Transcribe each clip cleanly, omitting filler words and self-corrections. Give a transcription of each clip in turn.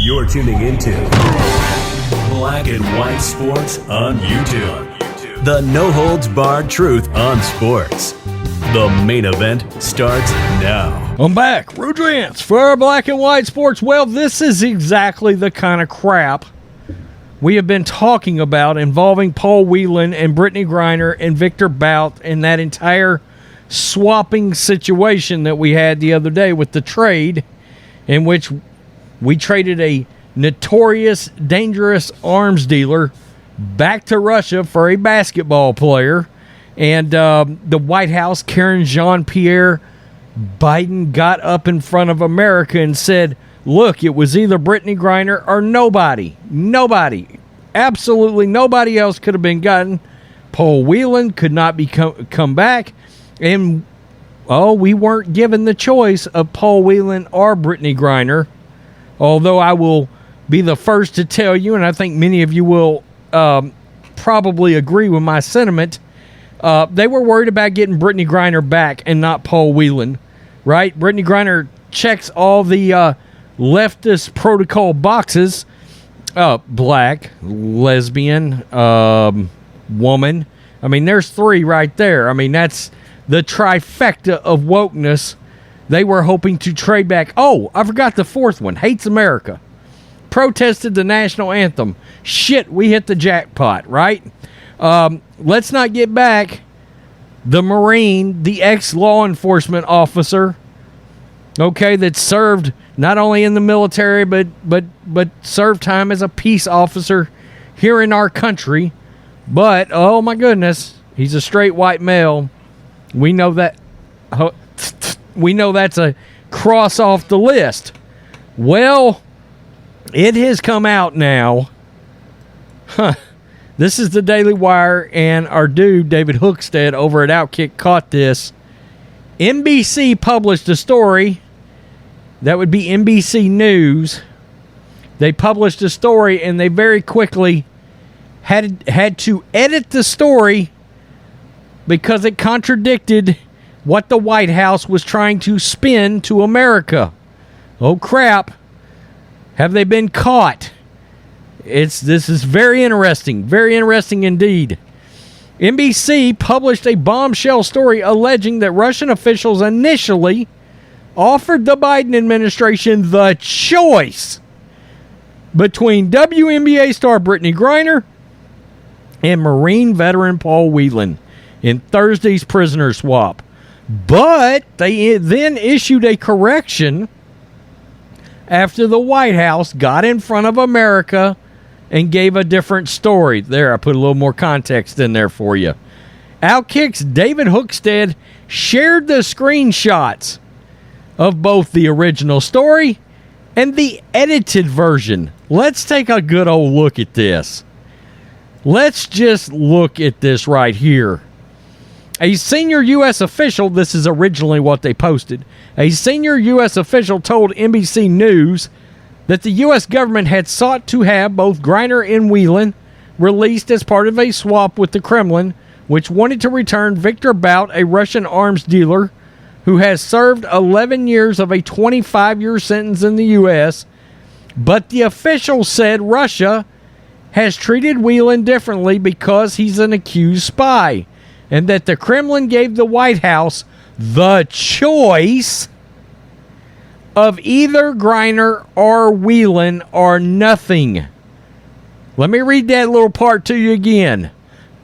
You're tuning into Black and White Sports on YouTube. The no-holds-barred truth on sports. The main event starts now. I'm back. Rudrance for Black and White Sports. Well, this is exactly the kind of crap we have been talking about involving Paul Whelan and Brittney Griner and Viktor Bout and that entire swapping situation that we had the other day with the trade in which we traded a notorious, dangerous arms dealer back to Russia for a basketball player. And the White House, Karen Jean-Pierre Biden, got up in front of America and said, look, it was either Brittney Griner or nobody. Nobody. Absolutely nobody else could have been gotten. Paul Whelan could not be come back. And, we weren't given the choice of Paul Whelan or Brittney Griner. Although I will be the first to tell you, and I think many of you will probably agree with my sentiment, they were worried about getting Brittney Griner back and not Paul Whelan, right? Brittney Griner checks all the leftist protocol boxes. Black, lesbian, woman. I mean, there's three right there. I mean, that's the trifecta of wokeness. They were hoping to trade back. Oh, I forgot the fourth one. Hates America. Protested the national anthem. Shit, we hit the jackpot, right? Let's not get back the Marine, the ex-law enforcement officer, okay, that served not only in the military, but served time as a peace officer here in our country. But, oh my goodness, he's a straight white male. We know that... We know that's a cross off the list. Well, it has come out now. This is the Daily Wire, and our dude, David Hookstead, over at Outkick, caught this. NBC published a story. That would be NBC News. They published a story, and they very quickly had to edit the story because it contradicted what the White House was trying to spin to America. Oh, crap. Have they been caught? This is very interesting indeed. NBC published a bombshell story alleging that Russian officials initially offered the Biden administration the choice between WNBA star Brittney Griner and Marine veteran Paul Whelan in Thursday's prisoner swap. But they then issued a correction after the White House got in front of America and gave a different story. There, I put a little more context in there for you. Outkick's David Hookstead shared the screenshots of both the original story and the edited version. Let's take a good old look at this. Let's just look at this right here. A senior U.S. official, this is originally what they posted, a senior U.S. official told NBC News that the U.S. government had sought to have both Griner and Whelan released as part of a swap with the Kremlin, which wanted to return Viktor Bout, a Russian arms dealer who has served 11 years of a 25-year sentence in the U.S., but the official said Russia has treated Whelan differently because he's an accused spy, and that the Kremlin gave the White House the choice of either Griner or Whelan or nothing. Let me read that little part to you again.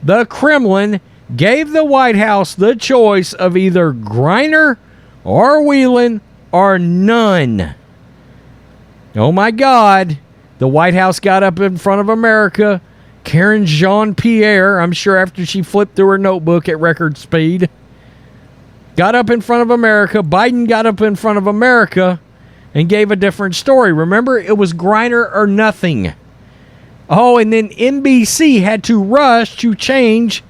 The Kremlin gave the White House the choice of either Griner or Whelan or none. Oh my God. The White House got up in front of America. Karen Jean-Pierre, I'm sure after she flipped through her notebook at record speed, got up in front of America. Biden got up in front of America and gave a different story. Remember, it was Griner or nothing. Oh, and then NBC had to rush to change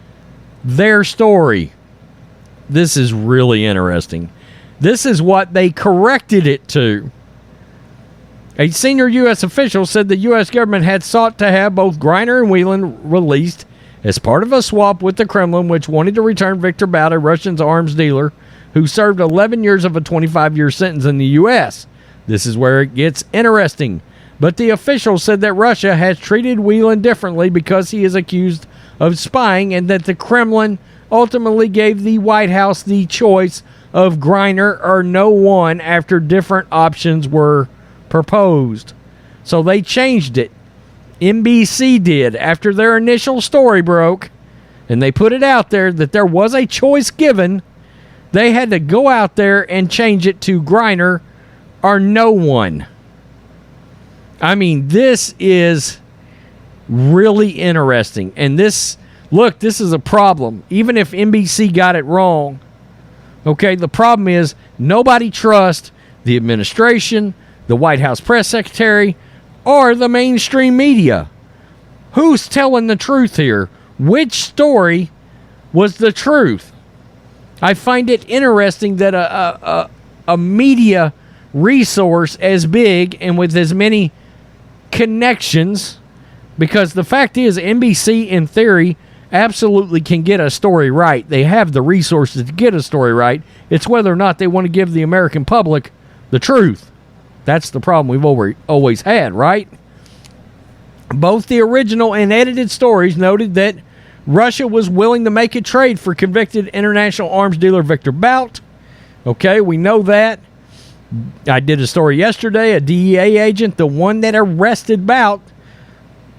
their story. This is really interesting. This is what they corrected it to. A senior U.S. official said the U.S. government had sought to have both Griner and Whelan released as part of a swap with the Kremlin, which wanted to return Viktor Bout, a Russian arms dealer who served 11 years of a 25-year sentence in the U.S. This is where it gets interesting. But the officials said that Russia has treated Whelan differently because he is accused of spying, and that the Kremlin ultimately gave the White House the choice of Griner or no one after different options were proposed. So they changed it. NBC did after their initial story broke, and they put it out there that there was a choice given. They had to go out there and change it to Griner or no one. I mean, this is really interesting. And this is a problem. Even if NBC got it wrong, okay, the problem is nobody trusts the administration, the White House press secretary, or the mainstream media. Who's telling the truth here? Which story was the truth? I find it interesting that a media resource as big and with as many connections, because the fact is NBC in theory absolutely can get a story right. They have the resources to get a story right. It's whether or not they want to give the American public the truth. That's the problem we've always had, right? Both the original and edited stories noted that Russia was willing to make a trade for convicted international arms dealer Viktor Bout. Okay, we know that. I did a story yesterday. A DEA agent, the one that arrested Bout,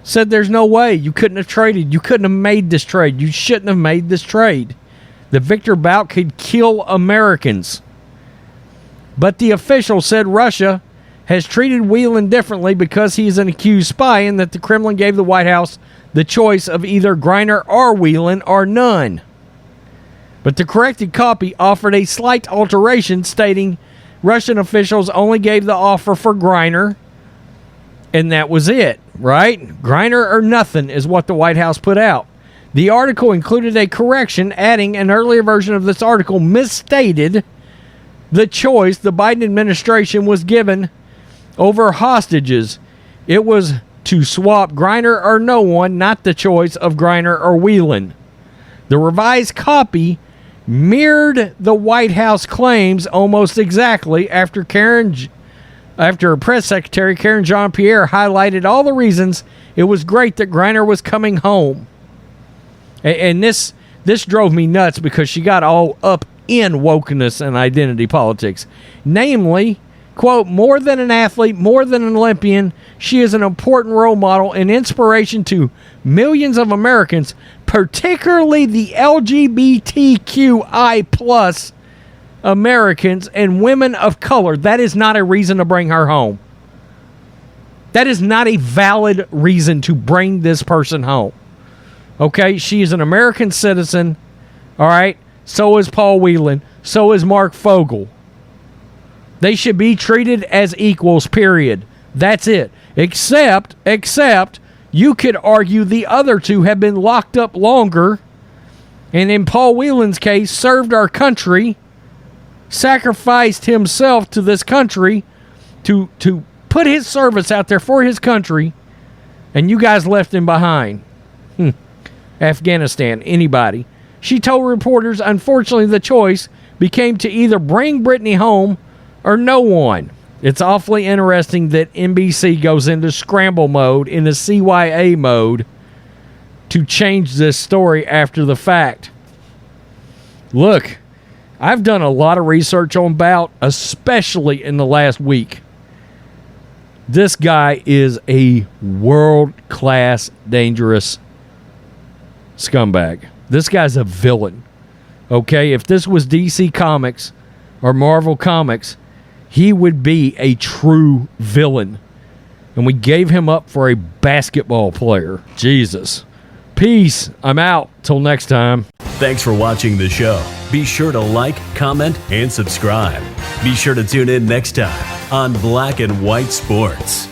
said there's no way. You couldn't have traded. You couldn't have made this trade. You shouldn't have made this trade. That Viktor Bout could kill Americans. But the official said Russia has treated Whelan differently because he is an accused spy, and that the Kremlin gave the White House the choice of either Griner or Whelan or none. But the corrected copy offered a slight alteration, stating Russian officials only gave the offer for Griner, and that was it, right? Griner or nothing is what the White House put out. The article included a correction, adding an earlier version of this article misstated the choice the Biden administration was given over hostages. It was to swap Griner or no one, not the choice of Griner or Whelan. The revised copy mirrored the White House claims almost exactly after press secretary Karen Jean-Pierre highlighted all the reasons it was great that Griner was coming home. And this drove me nuts because she got all up in wokeness and identity politics. Namely, quote, more than an athlete, more than an Olympian, she is an important role model and inspiration to millions of Americans, particularly the LGBTQI plus Americans and women of color. That is not a reason to bring her home. That is not a valid reason to bring this person home. Okay, she is an American citizen. All right, so is Paul Whelan. So is Mark Fogel. They should be treated as equals, period. That's it. Except you could argue the other two have been locked up longer, and in Paul Whelan's case, served our country, sacrificed himself to this country to put his service out there for his country, and you guys left him behind. Afghanistan, anybody. She told reporters, unfortunately, the choice became to either bring Brittney home or no one. It's awfully interesting that NBC goes into scramble mode, into CYA mode, to change this story after the fact. Look, I've done a lot of research on Bout, especially in the last week. This guy is a world-class, dangerous scumbag. This guy's a villain. Okay, if this was DC Comics or Marvel Comics, he would be a true villain. And we gave him up for a basketball player. Jesus. Peace. I'm out. Till next time. Thanks for watching the show. Be sure to like, comment, and subscribe. Be sure to tune in next time on Black and White Sports.